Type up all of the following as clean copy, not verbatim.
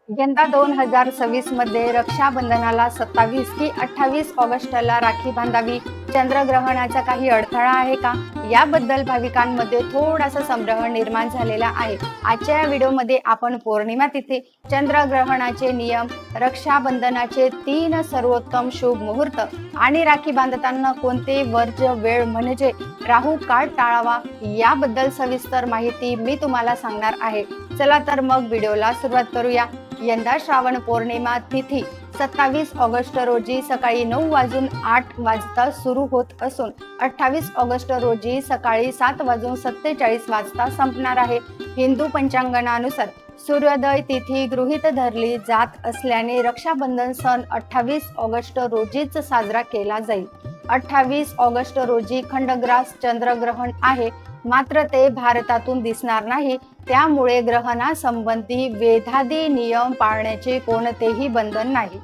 यंदा 2026 मध्ये रक्षाबंधनाला 27 की 28 ऑगस्टला राखी बांधावी, चंद्रग्रहणाचा काही अडथळा आहे का, याबद्दल भाविकांमध्ये थोडासा संभ्रम निर्माण झालेला आहे. आजच्या या व्हिडिओमध्ये आपण पौर्णिमा तिथी, चंद्रग्रहणाचे नियम, रक्षाबंधनाचे 3 सर्वोत्तम शुभ मुहूर्त आणि राखी बांधताना कोणते वर्ज वेळ म्हणजे राहू काळ टाळावा याबद्दल सविस्तर माहिती मी तुम्हाला सांगणार आहे. चला तर मग व्हिडिओला सुरुवात करूया. यंदा श्रावण पौर्णिमा तिथी 27 ऑगस्ट रोजी सकाळी 9:08 सुरू होत असून 28 ऑगस्ट रोजी सकाळी 7:47 संपणार आहे. हिंदू पंचांगानुसार सूर्योदय तिथी गृहीत धरली जात असल्याने रक्षाबंधन सण 28 ऑगस्ट रोजीच साजरा केला जाईल. 28 ऑगस्ट रोजी खंडग्रास चंद्रग्रहण आहे, मात्र ते भारतातून दिसणार नाही. त्यामुळे ग्रहणासंबंधी वेधादी नियम पाळण्याचे कोणतेही बंधन नाही.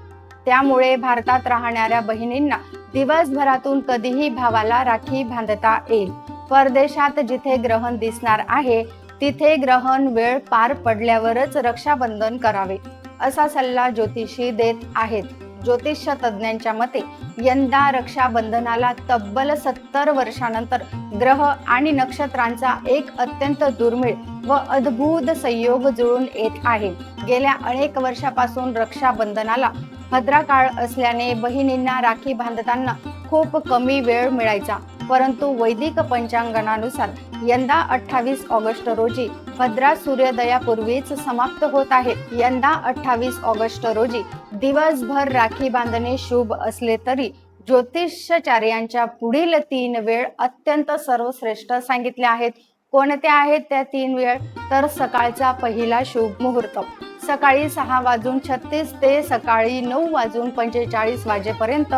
त्यामुळे भारतात राहणाऱ्या बहिणींना दिवसभरातून कधीही भावाला राखी बांधता येईल. परदेशात जिथे ग्रहण दिसणार आहे तिथे ग्रहण वेळ पार पडल्यावरच रक्षाबंधन करावे, असा सल्ला ज्योतिषी देत आहेत. ज्योतिष तज्ज्ञांच्या मते यंदा रक्षाबंधनाला तब्बल 70 वर्षानंतर ग्रह आणि नक्षत्रांचा एक अत्यंत दुर्मिळ व अद्भुत संयोग जुळून येत आहे. गेल्या अनेक वर्षापासून रक्षाबंधनाला भद्रा काळ असल्याने बहिणींना राखी बांधताना खूप कमी वेळ मिळायचा, परंतु वैदिक पंचांगानुसार यंदा 28 ऑगस्ट रोजी भद्रा सूर्योदयापूर्वीच समाप्त होत आहे. यंदा 28 ऑगस्ट रोजी दिवसभर राखी बांधणे शुभ असले तरी ज्योतिषाचार्यांच्या पुढील 3 वेळ अत्यंत सर्वश्रेष्ठ सांगितल्या आहेत. कोणत्या आहेत त्या 3 वेळ? तर सकाळचा पहिला शुभ मुहूर्त सकाळी 6:36 ते सकाळी 9:45 वाजेपर्यंत.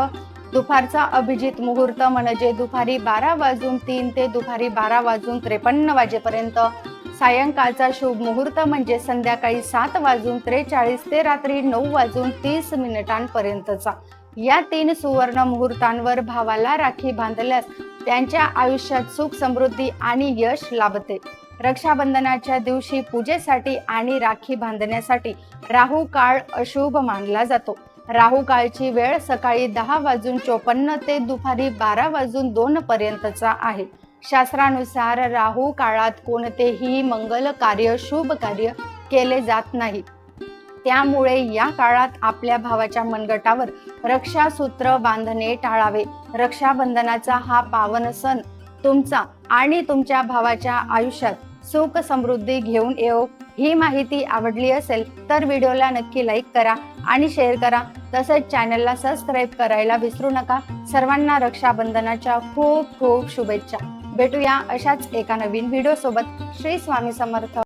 दुपारचा अभिजित मुहूर्त म्हणजे दुपारी 12:03 ते दुपारी 12:53 वाजेपर्यंत. सायंकाळचा शुभ मुहूर्त म्हणजे संध्याकाळी 7:43 ते रात्री 9:30 या 3 सुवर्ण मुहूर्तांवर भावाला राखी बांधल्यास त्यांच्या आयुष्यात सुख, समृद्धी आणि यश लाभते. रक्षाबंधनाच्या दिवशी पूजेसाठी आणि राखी बांधण्यासाठी राहू काळ अशुभ मानला जातो. राहू काळची वेळ सकाळी 10:54 ते दुपारी 12:02 आहे. शास्त्रानुसार राहू काळात कोणतेही मंगल कार्य, शुभ कार्य केले जात नाही. त्यामुळे या काळात आपल्या भावाच्या मनगटावर रक्षासूत्र बांधणे टाळावे. रक्षाबंधनाचा हा पावन सण तुमचा आणि तुमच्या भावाच्या आयुष्यात सुख, समृद्धी घेऊन येवो. ही माहिती आवडली असेल तर व्हिडिओला नक्की लाईक करा आणि शेअर करा. तसेच चॅनलला सबस्क्राईब करायला विसरू नका. सर्वांना रक्षाबंधनाच्या खूप खूप शुभेच्छा. भेटूया अशाच एका नवीन व्हिडिओ सोबत. श्री स्वामी समर्थ.